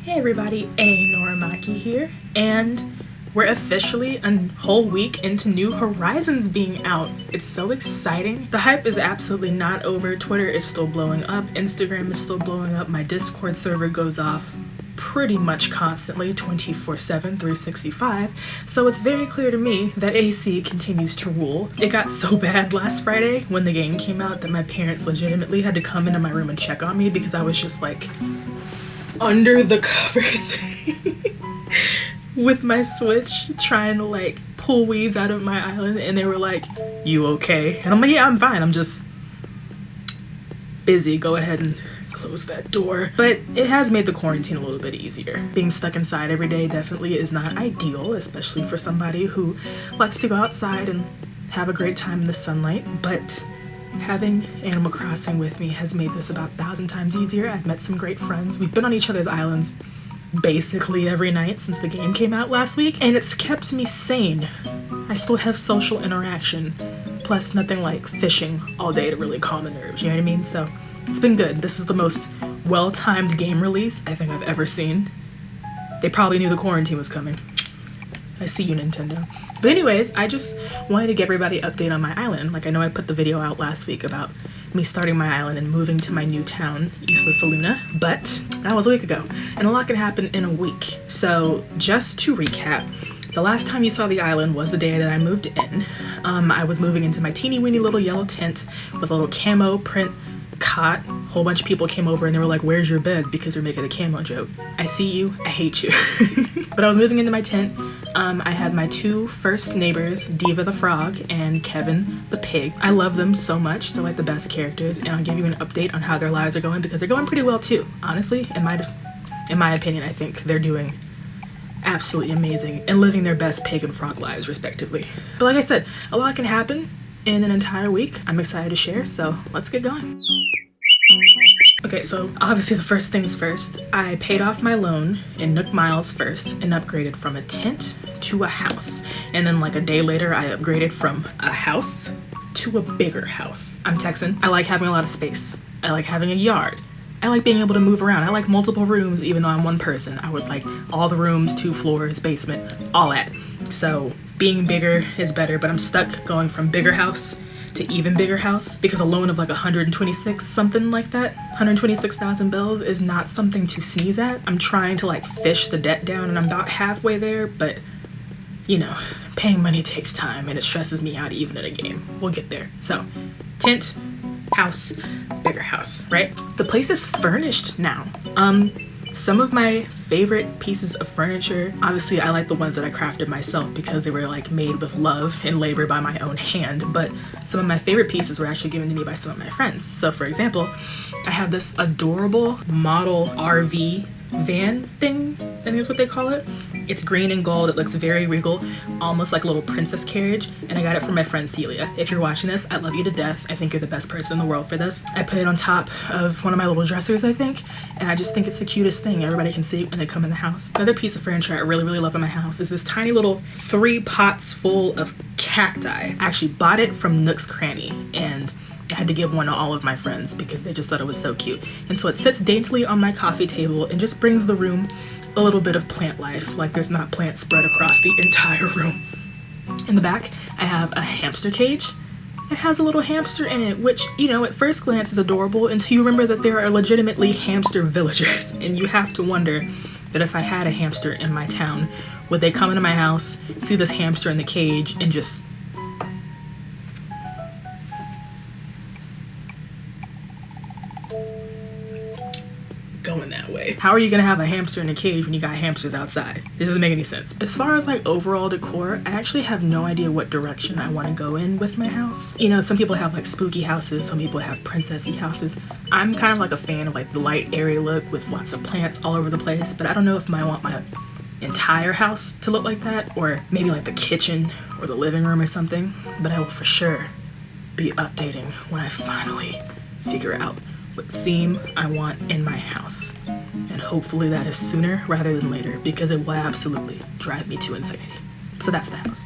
Hey everybody, Noramaki here, and we're officially a whole week into New Horizons being out. It's so exciting. The hype is absolutely not over. Twitter is still blowing up, Instagram is still blowing up, my Discord server goes off pretty much constantly, 24/7, 365, so it's very clear to me that AC continues to rule. It got so bad last Friday when the game came out that my parents legitimately had to come into my room and check on me because I was just like under the covers with my Switch trying to like pull weeds out of my island, and they were like, "You okay?" And I'm like, "Yeah, I'm fine, I'm just busy. Go ahead and close that door." But it has made the quarantine a little bit easier. Being stuck inside every day definitely is not ideal, especially for somebody who likes to go outside and have a great time in the sunlight, but having Animal Crossing with me has made this about 1,000 times easier. I've met some great friends. We've been on each other's islands basically every night since the game came out last week, and it's kept me sane. I still have social interaction, plus nothing like fishing all day to really calm the nerves, you know what I mean? So it's been good. This is the most well-timed game release I think I've ever seen. They probably knew the quarantine was coming. I see you, Nintendo. But anyways, I just wanted to give everybody an update on my island. Like, I know I put the video out last week about me starting my island and moving to my new town, Isla Salina, but that was a week ago, and a lot can happen in a week. So just to recap, the last time you saw the island was the day that I moved in. I was moving into my teeny weeny little yellow tent with a little camo print cot. A whole bunch of people came over and they were like, "Where's your bed?" because they're making a camo joke. I see you, I hate you. But I was moving into my tent. I had my two first neighbors, Diva the frog and Kevin the pig. I love them so much. They're like the best characters, and I'll give you an update on how their lives are going because they're going pretty well too. Honestly, in my opinion, I think they're doing absolutely amazing and living their best pig and frog lives respectively. But like I said, a lot can happen in an entire week. I'm excited to share, so let's get going. Okay, so obviously the first things first, I paid off my loan in Nook Miles first and upgraded from a tent to a house. And then like a day later, I upgraded from a house to a bigger house. I'm Texan. I like having a lot of space. I like having a yard. I like being able to move around. I like multiple rooms even though I'm one person. I would like all the rooms, 2 floors, basement, all that. So being bigger is better, but I'm stuck going from bigger house to even bigger house because a loan of like 126 something like that, 126,000 bells is not something to sneeze at. I'm trying to like fish the debt down and I'm about halfway there, but you know, paying money takes time and it stresses me out even in a game. We'll get there. So tent, house, bigger house, right? The place is furnished now. Some of my favorite pieces of furniture, obviously I like the ones that I crafted myself because they were like made with love and labor by my own hand, but some of my favorite pieces were actually given to me by some of my friends. So for example, I have this adorable model RV van thing, I think is what they call it. It's green and gold, it looks very regal, almost like a little princess carriage, and I got it from my friend Celia. If you're watching this, I love you to death. I think you're the best person in the world for this. I put it on top of one of my little dressers, I think, and I just think it's the cutest thing. Everybody can see it when they come in the house. Another piece of furniture I really, really love in my house is this tiny little 3 pots full of cacti. I actually bought it from Nook's Cranny, and I had to give one to all of my friends because they just thought it was so cute. And so it sits daintily on my coffee table and just brings the room a little bit of plant life, like there's not plants spread across the entire room. In the back, I have a hamster cage. It has a little hamster in it, which, you know, at first glance is adorable until you remember that there are legitimately hamster villagers. And you have to wonder that if I had a hamster in my town, would they come into my house, see this hamster in the cage, and just going that way? How are you gonna have a hamster in a cage when you got hamsters outside? It doesn't make any sense. As far as like overall decor, I actually have no idea what direction I want to go in with my house. You know, some people have like spooky houses, some people have princessy houses. I'm kind of like a fan of like the light airy look with lots of plants all over the place, but I don't know if I want my entire house to look like that, or maybe like the kitchen or the living room or something. But I will for sure be updating when I finally figure out what theme I want in my house. And hopefully that is sooner rather than later because it will absolutely drive me to insanity. So that's the house.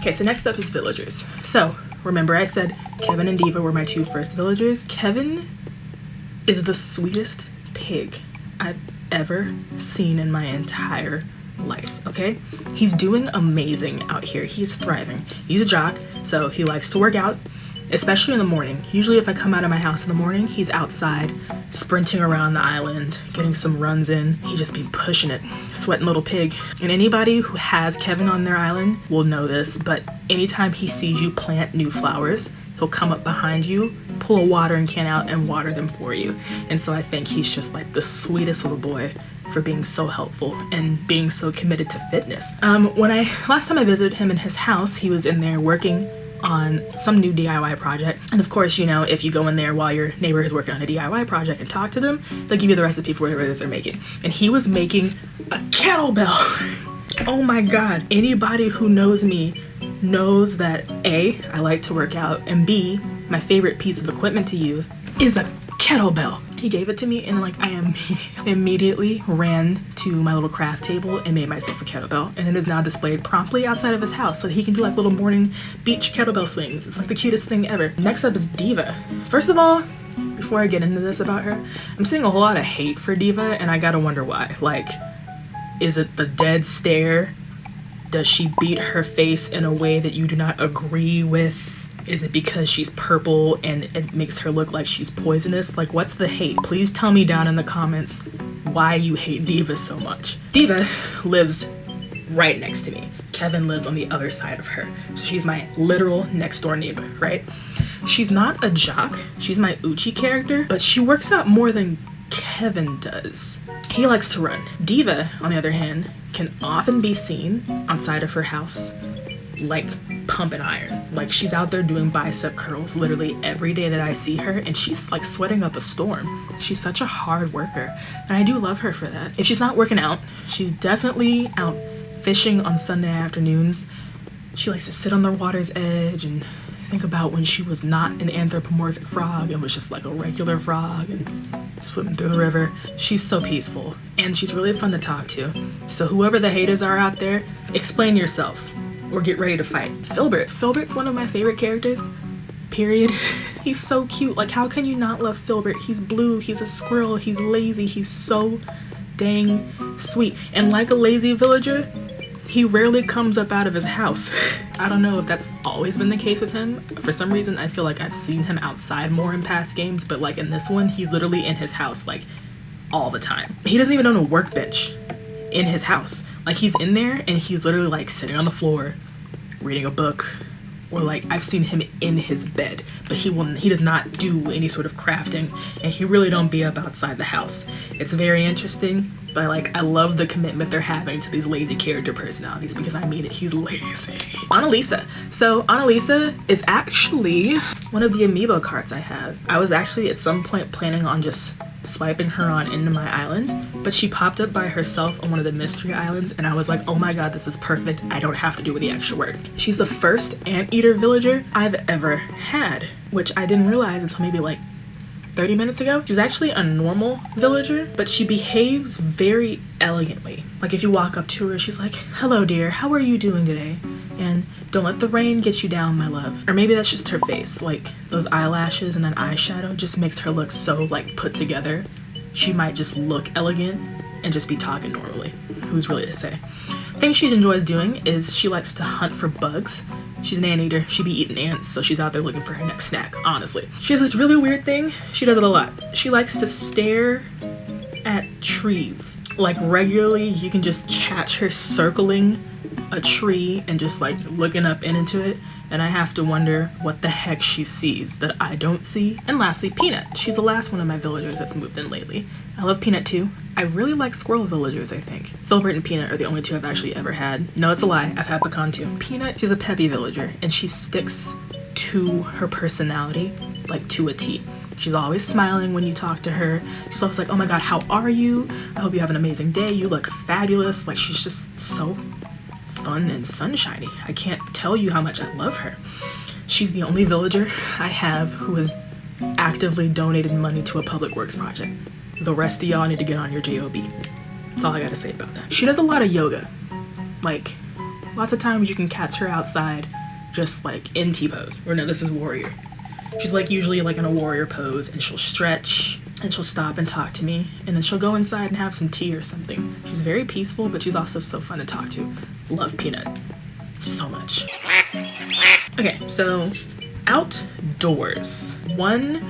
Okay, so next up is villagers. So remember I said Kevin and Diva were my 2 first villagers. Kevin is the sweetest pig I've ever seen in my entire life, okay? He's doing amazing out here. He's thriving. He's a jock, so he likes to work out, especially in the morning. Usually if I come out of my house in the morning, he's outside sprinting around the island, getting some runs in. He just be pushing it, sweating little pig. And anybody who has Kevin on their island will know this, but anytime he sees you plant new flowers, he'll come up behind you, pull a watering can out and water them for you. And so I think he's just like the sweetest little boy for being so helpful and being so committed to fitness. Last time I visited him in his house, he was in there working on some new DIY project. And of course, you know, if you go in there while your neighbor is working on a DIY project and talk to them, they'll give you the recipe for whatever it is they're making. And he was making a kettlebell. Oh my God. Anybody who knows me knows that A, I like to work out, and B, my favorite piece of equipment to use is a kettlebell. He gave it to me and like I immediately ran to my little craft table and made myself a kettlebell, and it is now displayed promptly outside of his house so that he can do like little morning beach kettlebell swings. It's like the cutest thing ever. Next up is Diva. First of all, before I get into this about her, I'm seeing a whole lot of hate for Diva and I gotta wonder why. Like, is it the dead stare? Does she beat her face in a way that you do not agree with? Is it because she's purple and it makes her look like she's poisonous? Like, what's the hate? Please tell me down in the comments why you hate Diva so much. Diva lives right next to me. Kevin lives on the other side of her. So she's my literal next door neighbor, right? She's not a jock. She's my Uchi character, but she works out more than Kevin does. He likes to run. Diva, on the other hand, can often be seen outside of her house, like pumping iron. Like, she's out there doing bicep curls literally every day that I see her, and she's like sweating up a storm. She's such a hard worker, and I do love her for that. If she's not working out, she's definitely out fishing on Sunday afternoons. She likes to sit on the water's edge and think about when she was not an anthropomorphic frog and was just like a regular frog and swimming through the river. She's so peaceful and she's really fun to talk to. So whoever the haters are out there, explain yourself or get ready to fight. Filbert. Filbert's one of my favorite characters, period. He's so cute. Like, how can you not love Filbert? He's blue, he's a squirrel, he's lazy, he's so dang sweet. And like a lazy villager, he rarely comes up out of his house. I don't know if that's always been the case with him. For some reason, I feel like I've seen him outside more in past games, but like in this one, he's literally in his house like all the time. He doesn't even own a workbench in his house. Like, he's in there and he's literally like sitting on the floor reading a book, or like I've seen him in his bed, but he does not do any sort of crafting, and he really don't be up outside the house. It's very interesting, but like I love the commitment they're having to these lazy character personalities, because I mean it, he's lazy. Annalisa. So Annalisa is actually one of the amiibo cards I have. I was actually at some point planning on just swiping her on into my island, but she popped up by herself on one of the mystery islands, and I was like, oh my god, this is perfect. I don't have to do any extra work. She's the first anteater villager I've ever had, which I didn't realize until maybe like 30 minutes ago. She's actually a normal villager, but she behaves very elegantly. Like, if you walk up to her, she's like, hello dear, how are you doing today? And don't let the rain get you down, my love. Or maybe that's just her face. Like, those eyelashes and that eyeshadow just makes her look so like put together. She might just look elegant and just be talking normally. Who's really to say? Thing she enjoys doing is she likes to hunt for bugs. She's an anteater. She be eating ants, so she's out there looking for her next snack, honestly. She has this really weird thing. She does it a lot. She likes to stare at trees. Like, regularly, you can just catch her circling a tree and just like looking up into it, and I have to wonder what the heck she sees that I don't see. And lastly, Peanut. She's the last one of my villagers that's moved in lately. I love Peanut too. I really like squirrel villagers, I think. Filbert and Peanut are the only two I've actually ever had. No, it's a lie. I've had Pecan too. Peanut, she's a peppy villager, and she sticks to her personality like to a T. She's always smiling when you talk to her. She's always like, oh my god, how are you? I hope you have an amazing day. You look fabulous. Like, she's just so fun and sunshiny. I can't tell you how much I love her. She's the only villager I have who has actively donated money to a public works project. The rest of y'all need to get on your JOB. That's all I gotta say about that. She does a lot of yoga. Like, lots of times you can catch her outside just like in T-pose. Or no, this is warrior. She's like usually like in a warrior pose, and she'll stretch and she'll stop and talk to me, and then she'll go inside and have some tea or something. She's very peaceful, but she's also so fun to talk to. Love Peanut so much. Okay, so outdoors. One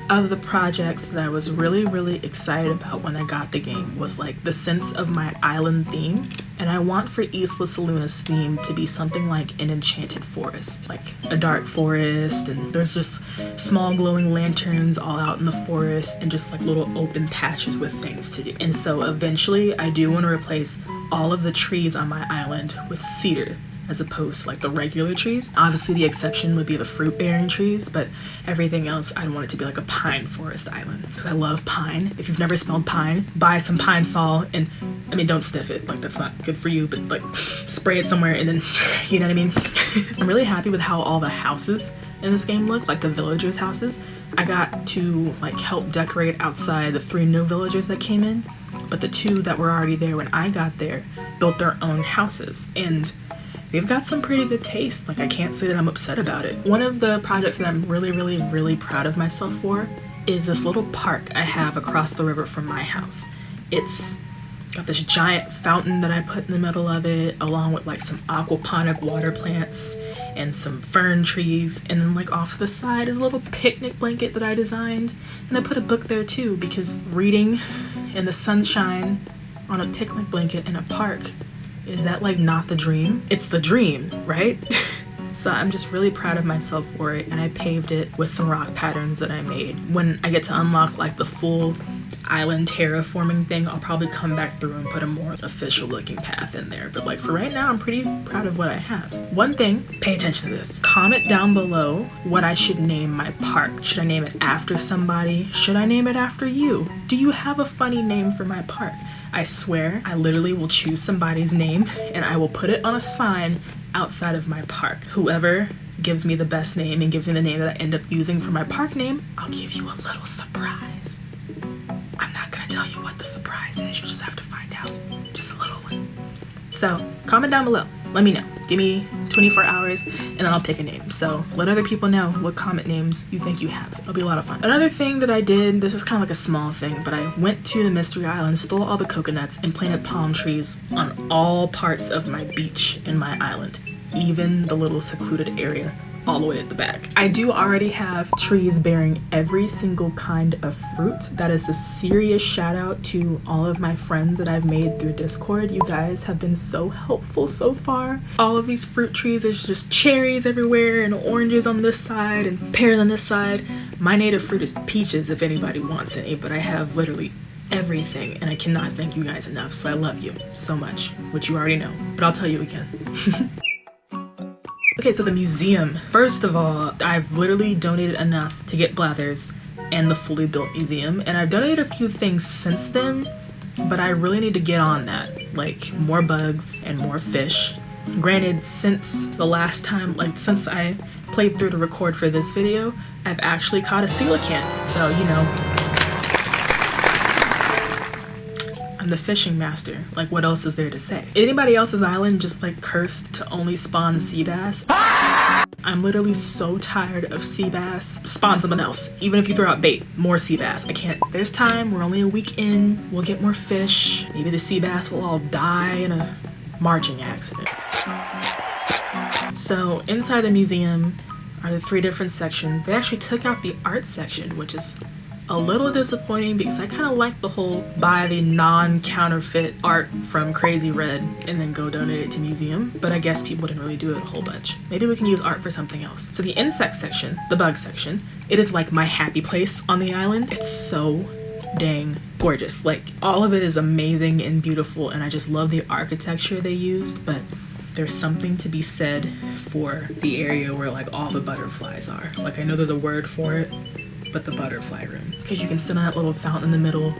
of the projects that I was really excited about when I got the game was like the sense of my island theme, and I want for Isla Saluna's theme to be something like an enchanted forest, like a dark forest, and there's just small glowing lanterns all out in the forest and just like little open patches with things to do. And so eventually I do want to replace all of the trees on my island with cedar, as opposed to like the regular trees. Obviously the exception would be the fruit bearing trees, but everything else I'd want it to be like a pine forest island, because I love pine. If you've never smelled pine, buy some Pine Sol, and I mean, don't sniff it, like that's not good for you, but like spray it somewhere and then, you know what I mean? I'm really happy with how all the houses in this game look, like the villagers' houses. I got to like help decorate outside the 3 new villagers that came in, but the 2 that were already there when I got there built their own houses, and they've got some pretty good taste. Like, I can't say that I'm upset about it. One of the projects that I'm really proud of myself for is this little park I have across the river from my house. It's got this giant fountain that I put in the middle of it, along with like some aquaponic water plants and some fern trees, and then like off to the side is a little picnic blanket that I designed, and I put a book there too, because reading in the sunshine on a picnic blanket in a park, is that like not the dream? It's the dream, right? So I'm just really proud of myself for it, and I paved it with some rock patterns that I made. When I get to unlock like the full island terraforming thing, I'll probably come back through and put a more official looking path in there. But like for right now, I'm pretty proud of what I have. One thing, pay attention to this. Comment down below what I should name my park. Should I name it after somebody? Should I name it after you? Do you have a funny name for my park? I swear, I literally will choose somebody's name and I will put it on a sign outside of my park. Whoever gives me the best name and gives me the name that I end up using for my park name, I'll give you a little surprise. I'm not gonna tell you what the surprise is, you'll just have to find out. Just a little one. So comment down below, let me know. Give me 24 hours and then I'll pick a name. So let other people know what comment names you think you have. It'll be a lot of fun. Another thing that I did, this is kind of like a small thing, but I went to the Mystery Island, stole all the coconuts, and planted palm trees on all parts of my beach in my island, even the little secluded area all the way at the back. I do already have trees bearing every single kind of fruit. That is a serious shout out to all of my friends that I've made through Discord. You guys have been so helpful so far. All of these fruit trees, there's just cherries everywhere and oranges on this side and pears on this side. My native fruit is peaches if anybody wants any, but I have literally everything, and I cannot thank you guys enough. So I love you so much, which you already know, but I'll tell you again. Okay, so the museum. First of all, I've literally donated enough to get Blathers and the fully built museum, and I've donated a few things since then, but I really need to get on that, like more bugs and more fish. Granted, since the last time, like since I played through to record for this video, I've actually caught a coelacanth, so you know, I'm the fishing master. Like, what else is there to say? Anybody else's island just like cursed to only spawn sea bass? I'm literally so tired of sea bass. Spawn someone else. Even if you throw out bait, more sea bass. I can't. There's time. We're only a week in. We'll get more fish. Maybe the sea bass will all die in a marching accident. So inside the museum are the 3 different sections. They actually took out the art section, which is a little disappointing because I kind of like the whole buy the non-counterfeit art from Crazy Red and then go donate it to museum, but I guess people didn't really do it a whole bunch. Maybe we can use art for something else. So the insect section, the bug section, it is like my happy place on the island. It's so dang gorgeous. Like, all of it is amazing and beautiful, and I just love the architecture they used, but there's something to be said for the area where like all the butterflies are. Like, I know there's a word for it, but the butterfly room, because you can sit on that little fountain in the middle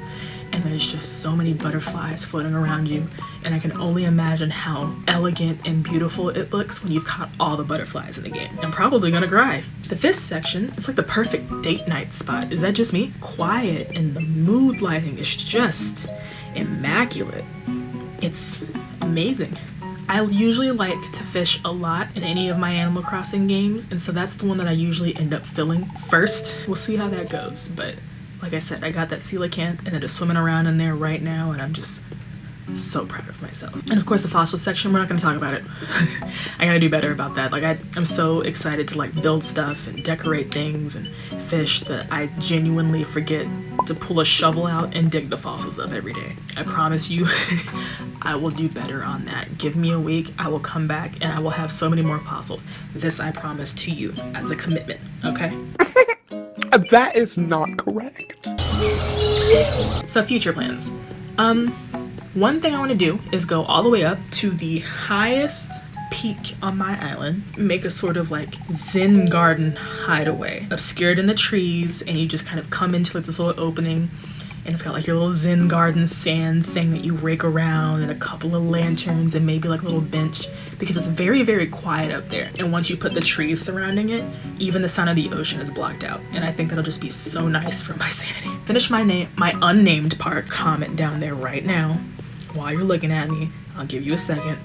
and there's just so many butterflies floating around you, and I can only imagine how elegant and beautiful it looks when you've caught all the butterflies in the game. I'm probably gonna cry. The fish section, it's like the perfect date night spot. Is that just me? Quiet, and the mood lighting is just immaculate. It's amazing. I usually like to fish a lot in any of my Animal Crossing games, and so that's the one that I usually end up filling first. We'll see how that goes, but Like I said, I got that coelacanth and it is swimming around in there right now, and I'm just so proud of myself. And of course the fossil section, we're not going to talk about it. I gotta do better about that. Like I'm so excited to like build stuff and decorate things and fish that I genuinely forget to pull a shovel out and dig the fossils up every day. I promise you I will do better on that. Give me a week, I will come back and I will have so many more fossils. This I promise to you as a commitment, okay? That is not correct. So future plans. One thing I want to do is go all the way up to the highest peak on my island, make a sort of like Zen garden hideaway, obscured in the trees, and you just kind of come into like this little opening, and it's got like your little Zen garden sand thing that you rake around, and a couple of lanterns, and maybe like a little bench, because it's very, very quiet up there. And once you put the trees surrounding it, even the sound of the ocean is blocked out, and I think that'll just be so nice for my sanity. Finish my unnamed part. Comment down there right now. While you're looking at me, I'll give you a second.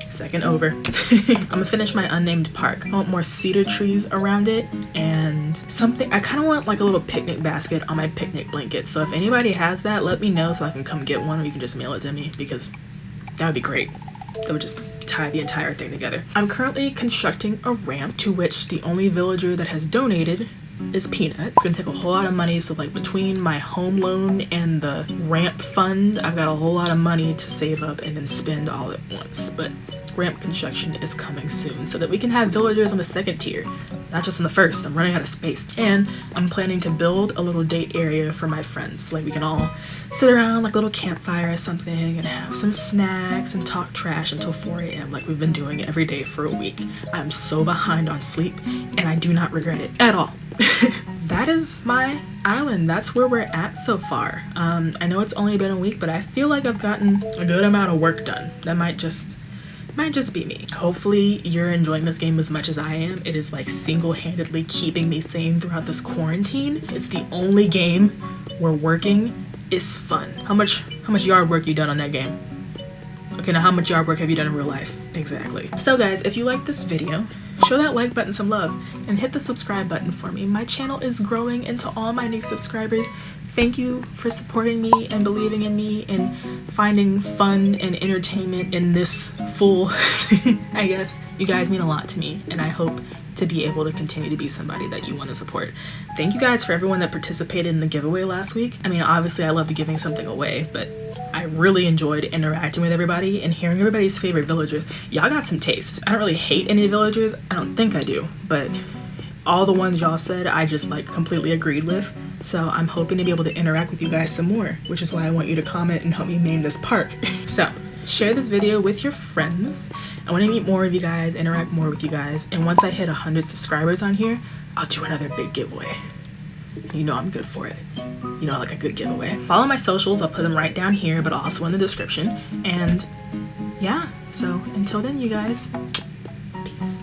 Second over. I'm gonna finish my unnamed park. I want more cedar trees around it, and something, I kind of want like a little picnic basket on my picnic blanket. So if anybody has that, let me know so I can come get one, or you can just mail it to me, because that would be great. That would just tie the entire thing together. I'm currently constructing a ramp, to which the only villager that has donated is Peanut. It's gonna take a whole lot of money, so like between my home loan and the ramp fund, I've got a whole lot of money to save up and then spend all at once. But ramp construction is coming soon so that we can have villagers on the second tier, not just on the first. I'm running out of space. And I'm planning to build a little date area for my friends. Like we can all sit around like a little campfire or something and have some snacks and talk trash until 4 a.m. like we've been doing every day for a week. I'm so behind on sleep and I do not regret it at all. That is my island. That's where we're at so far. I know it's only been a week, but I feel like I've gotten a good amount of work done. That might just be me. Hopefully you're enjoying this game as much as I am. It is like single-handedly keeping me sane throughout this quarantine. It's the only game where working is fun. How much yard work you done on that game? Okay, now how much yard work have you done in real life? Exactly. So guys, if you like this video, show that like button some love and hit the subscribe button for me. My channel is growing into all my new subscribers. Thank you for supporting me and believing in me and finding fun and entertainment in this full I guess. You guys mean a lot to me, and I hope to be able to continue to be somebody that you want to support. Thank you guys for everyone that participated in the giveaway last week. I mean, obviously I loved giving something away, but I really enjoyed interacting with everybody and hearing everybody's favorite villagers. Y'all got some taste. I don't really hate any villagers. I don't think I do, but all the ones y'all said I just like completely agreed with. So I'm hoping to be able to interact with you guys some more, which is why I want you to comment and help me name this park. So share this video with your friends. I want to meet more of you guys, interact more with you guys, and once I hit 100 subscribers on here, I'll do another big giveaway. You know I'm good for it. You know I like a good giveaway. Follow my socials, I'll put them right down here, but also in the description. And yeah, so until then, you guys, peace.